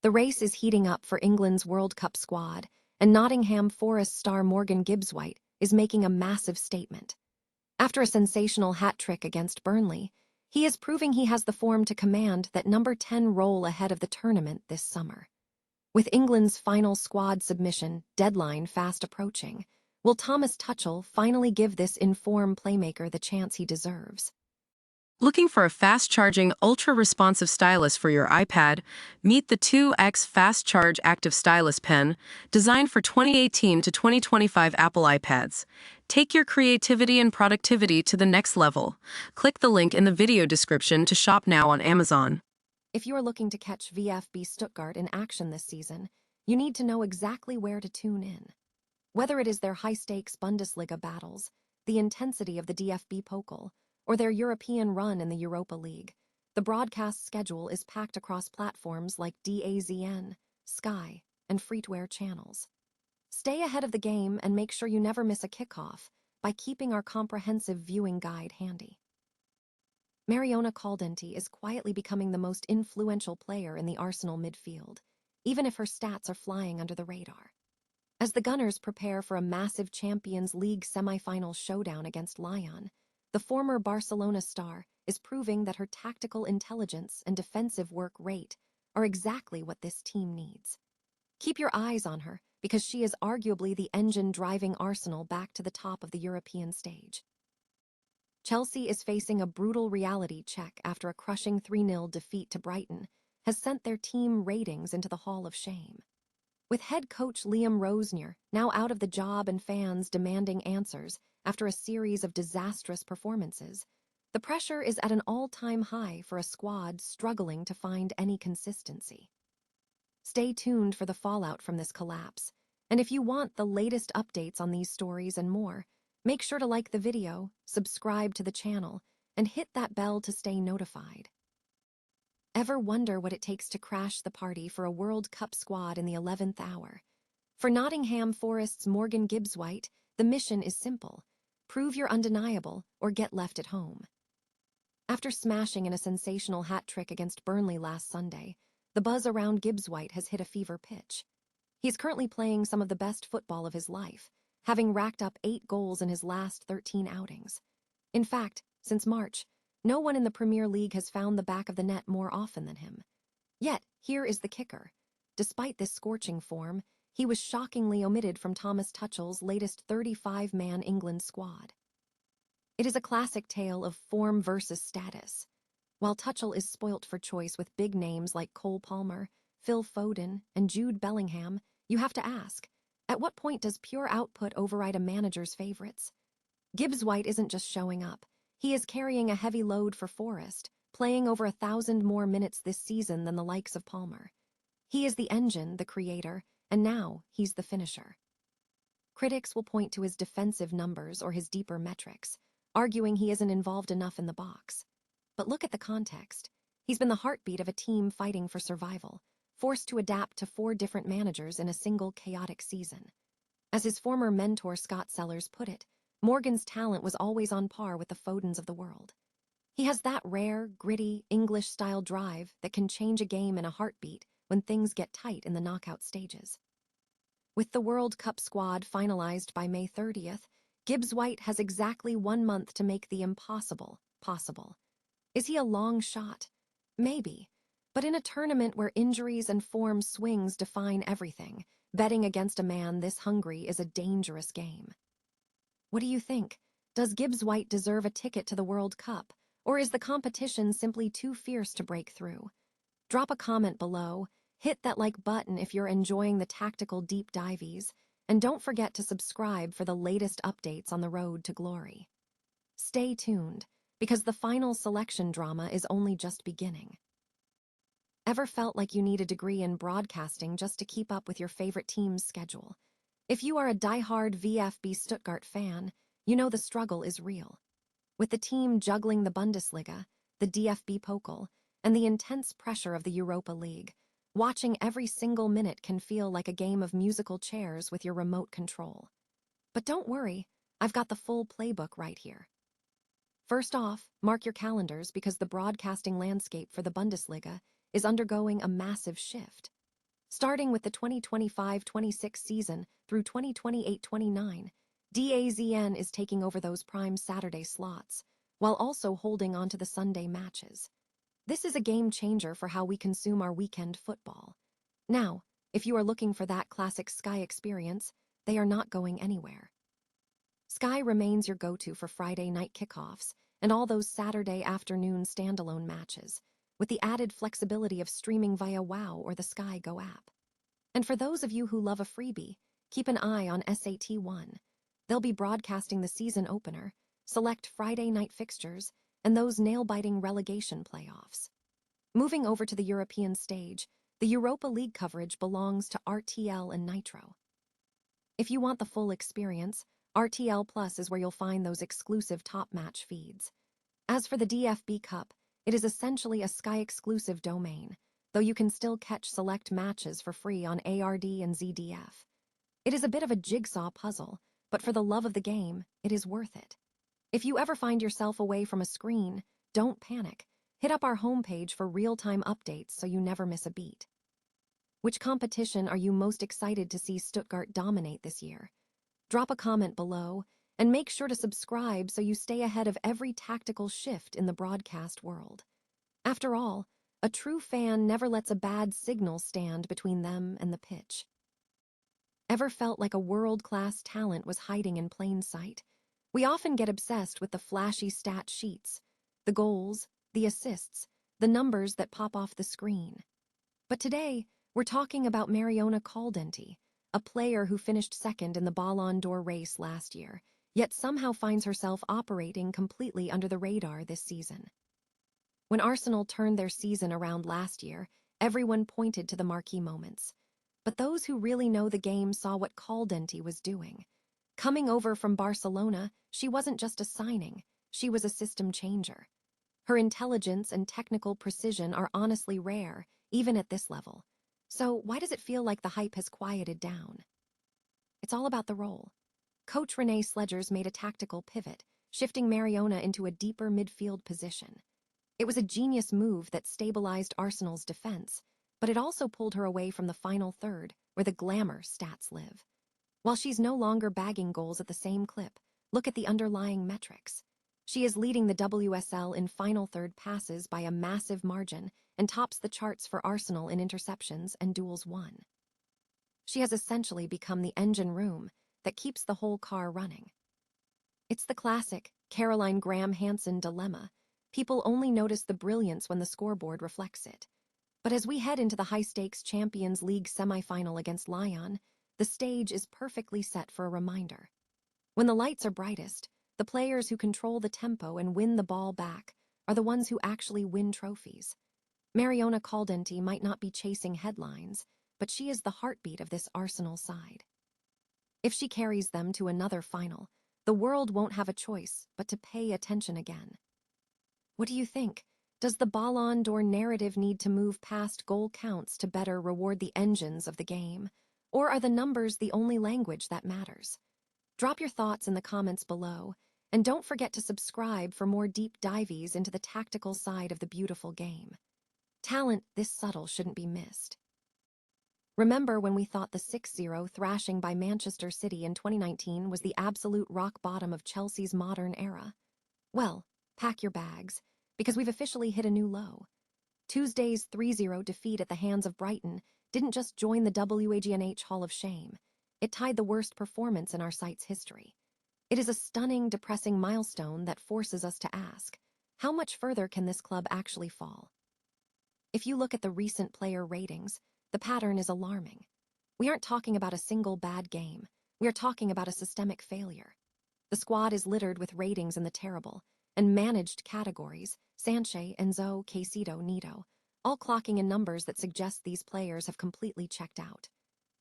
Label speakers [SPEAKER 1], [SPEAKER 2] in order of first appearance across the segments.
[SPEAKER 1] The race is heating up for England's World Cup squad, and Nottingham Forest star Morgan Gibbs-White is making a massive statement. After a sensational hat-trick against Burnley, he is proving he has the form to command that number 10 role ahead of the tournament this summer. With England's final squad submission deadline fast approaching, will Thomas Tuchel finally give this informed playmaker the chance he deserves?
[SPEAKER 2] Looking for a fast-charging, ultra-responsive stylus for your iPad? Meet the 2X Fast Charge Active Stylus Pen, designed for 2018 to 2025 Apple iPads. Take your creativity and productivity to the next level. Click the link in the video description to shop now on Amazon.
[SPEAKER 1] If you are looking to catch VfB Stuttgart in action this season, you need to know exactly where to tune in. Whether it is their high-stakes Bundesliga battles, the intensity of the DFB Pokal, or their European run in the Europa League, the broadcast schedule is packed across platforms like DAZN, Sky, and free-to-air channels. Stay ahead of the game and make sure you never miss a kickoff by keeping our comprehensive viewing guide handy. Mariona Caldentey is quietly becoming the most influential player in the Arsenal midfield, even if her stats are flying under the radar. As the Gunners prepare for a massive Champions League semi-final showdown against Lyon, the former Barcelona star is proving that her tactical intelligence and defensive work rate are exactly what this team needs. Keep your eyes on her because she is arguably the engine driving Arsenal back to the top of the European stage. Chelsea is facing a brutal reality check after a crushing 3-0 defeat to Brighton has sent their team ratings into the Hall of Shame. With head coach Liam Rosenior now out of the job and fans demanding answers after a series of disastrous performances, the pressure is at an all-time high for a squad struggling to find any consistency. Stay tuned for the fallout from this collapse, and if you want the latest updates on these stories and more, make sure to like the video, subscribe to the channel, and hit that bell to stay notified. Ever wonder what it takes to crash the party for a World Cup squad in the 11th hour? For Nottingham Forest's Morgan Gibbs-White, the mission is simple: prove you're undeniable or get left at home. After smashing in a sensational hat-trick against Burnley last Sunday, the buzz around Gibbs-White has hit a fever pitch. He's currently playing some of the best football of his life, having racked up 8 goals in his last 13 outings. In fact, since March, no one in the Premier League has found the back of the net more often than him. Yet, here is the kicker. Despite this scorching form, he was shockingly omitted from Thomas Tuchel's latest 35-man England squad. It is a classic tale of form versus status. While Tuchel is spoilt for choice with big names like Cole Palmer, Phil Foden, and Jude Bellingham, you have to ask, at what point does pure output override a manager's favorites? Gibbs-White isn't just showing up. He is carrying a heavy load for Forest, playing over 1,000 more minutes this season than the likes of Palmer. He is the engine, the creator, and now he's the finisher. Critics will point to his defensive numbers or his deeper metrics, arguing he isn't involved enough in the box. But look at the context. He's been the heartbeat of a team fighting for survival, forced to adapt to 4 different managers in a single chaotic season. As his former mentor Scott Sellers put it, Morgan's talent was always on par with the Fodens of the world. He has that rare, gritty, English-style drive that can change a game in a heartbeat when things get tight in the knockout stages. With the World Cup squad finalized by May 30th, Gibbs-White has exactly 1 month to make the impossible possible. Is he a long shot? Maybe. But in a tournament where injuries and form swings define everything, betting against a man this hungry is a dangerous game. What do you think? Does Gibbs-White deserve a ticket to the World Cup, or is the competition simply too fierce to break through? Drop a comment below, hit that like button if you're enjoying the tactical deep dives, and don't forget to subscribe for the latest updates on the road to glory. Stay tuned, because the final selection drama is only just beginning. Ever felt like you need a degree in broadcasting just to keep up with your favorite team's schedule? If you are a diehard VfB Stuttgart fan, you know the struggle is real. With the team juggling the Bundesliga, the DFB Pokal, and the intense pressure of the Europa League, watching every single minute can feel like a game of musical chairs with your remote control. But don't worry, I've got the full playbook right here. First off, mark your calendars because the broadcasting landscape for the Bundesliga is undergoing a massive shift. Starting with the 2025-26 season through 2028-29, DAZN is taking over those prime Saturday slots, while also holding on to the Sunday matches. This is a game changer for how we consume our weekend football. Now, if you are looking for that classic Sky experience, they are not going anywhere. Sky remains your go-to for Friday night kickoffs and all those Saturday afternoon standalone matches, with the added flexibility of streaming via WOW or the Sky Go app. And for those of you who love a freebie, keep an eye on SAT1. They'll be broadcasting the season opener, select Friday night fixtures, and those nail-biting relegation playoffs. Moving over to the European stage, the Europa League coverage belongs to RTL and Nitro. If you want the full experience, RTL Plus is where you'll find those exclusive top match feeds. As for the DFB Cup, it is essentially a Sky-exclusive domain, though you can still catch select matches for free on ARD and ZDF. It is a bit of a jigsaw puzzle, but for the love of the game, it is worth it. If you ever find yourself away from a screen, don't panic. Hit up our homepage for real-time updates so you never miss a beat. Which competition are you most excited to see Stuttgart dominate this year? Drop a comment below, and make sure to subscribe so you stay ahead of every tactical shift in the broadcast world. After all, a true fan never lets a bad signal stand between them and the pitch. Ever felt like a world-class talent was hiding in plain sight? We often get obsessed with the flashy stat sheets, the goals, the assists, the numbers that pop off the screen. But today, we're talking about Mariona Caldentey, a player who finished second in the Ballon d'Or race last year, yet somehow finds herself operating completely under the radar this season. When Arsenal turned their season around last year, everyone pointed to the marquee moments. But those who really know the game saw what Caldentey was doing. Coming over from Barcelona, she wasn't just a signing, she was a system changer. Her intelligence and technical precision are honestly rare, even at this level. So why does it feel like the hype has quieted down? It's all about the role. Coach René Sledgers made a tactical pivot, shifting Mariona into a deeper midfield position. It was a genius move that stabilized Arsenal's defense, but it also pulled her away from the final third, where the glamour stats live. While she's no longer bagging goals at the same clip, look at the underlying metrics. She is leading the WSL in final third passes by a massive margin and tops the charts for Arsenal in interceptions and duels won. She has essentially become the engine room that keeps the whole car running. It's the classic Caroline Graham-Hansen dilemma. People only notice the brilliance when the scoreboard reflects it. But as we head into the high-stakes Champions League semifinal against Lyon, the stage is perfectly set for a reminder. When the lights are brightest, the players who control the tempo and win the ball back are the ones who actually win trophies. Mariona Caldentey might not be chasing headlines, but she is the heartbeat of this Arsenal side. If she carries them to another final, the world won't have a choice but to pay attention again. What do you think? Does the Ballon d'Or narrative need to move past goal counts to better reward the engines of the game? Or are the numbers the only language that matters? Drop your thoughts in the comments below, and don't forget to subscribe for more deep dives into the tactical side of the beautiful game. Talent this subtle shouldn't be missed. Remember when we thought the 6-0 thrashing by Manchester City in 2019 was the absolute rock bottom of Chelsea's modern era? Well, pack your bags, because we've officially hit a new low. Tuesday's 3-0 defeat at the hands of Brighton didn't just join the WAGNH Hall of Shame, it tied the worst performance in our site's history. It is a stunning, depressing milestone that forces us to ask, how much further can this club actually fall? If you look at the recent player ratings, the pattern is alarming. We aren't talking about a single bad game, we are talking about a systemic failure. The squad is littered with ratings in the terrible, and managed categories, Sanche, Enzo, Caicedo, Nito, all clocking in numbers that suggest these players have completely checked out.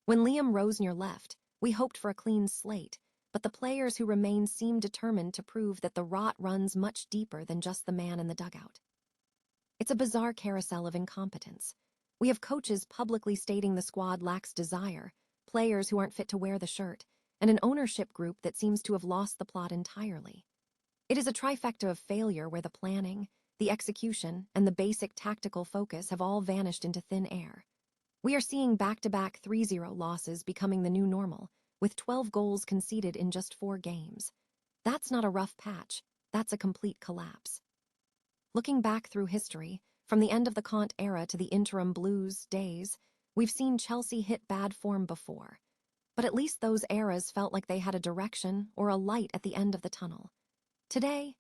[SPEAKER 1] When Liam Rosenior left, we hoped for a clean slate, but the players who remain seem determined to prove that the rot runs much deeper than just the man in the dugout. It's a bizarre carousel of incompetence. We have coaches publicly stating the squad lacks desire, players who aren't fit to wear the shirt, and an ownership group that seems to have lost the plot entirely. It is a trifecta of failure where the planning, the execution, and the basic tactical focus have all vanished into thin air. We are seeing back-to-back 3-0 losses becoming the new normal, with 12 goals conceded in just 4 games. That's not a rough patch, that's a complete collapse. Looking back through history, from the end of the Conte era to the interim Blues days, we've seen Chelsea hit bad form before. But at least those eras felt like they had a direction or a light at the end of the tunnel. Today,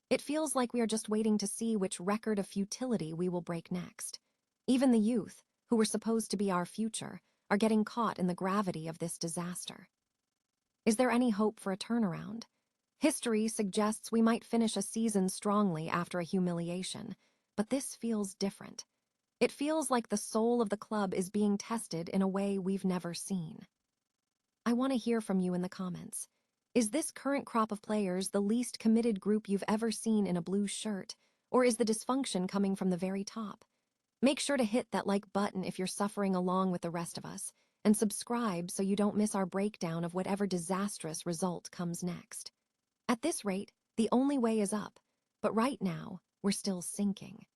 [SPEAKER 1] it feels like we are just waiting to see which record of futility we will break next. Even the youth, who were supposed to be our future, are getting caught in the gravity of this disaster. Is there any hope for a turnaround? History suggests we might finish a season strongly after a humiliation, but this feels different. It feels like the soul of the club is being tested in a way we've never seen. I want to hear from you in the comments. Is this current crop of players the least committed group you've ever seen in a blue shirt, or is the dysfunction coming from the very top? Make sure to hit that like button if you're suffering along with the rest of us, and subscribe so you don't miss our breakdown of whatever disastrous result comes next. At this rate, the only way is up, but right now, we're still sinking.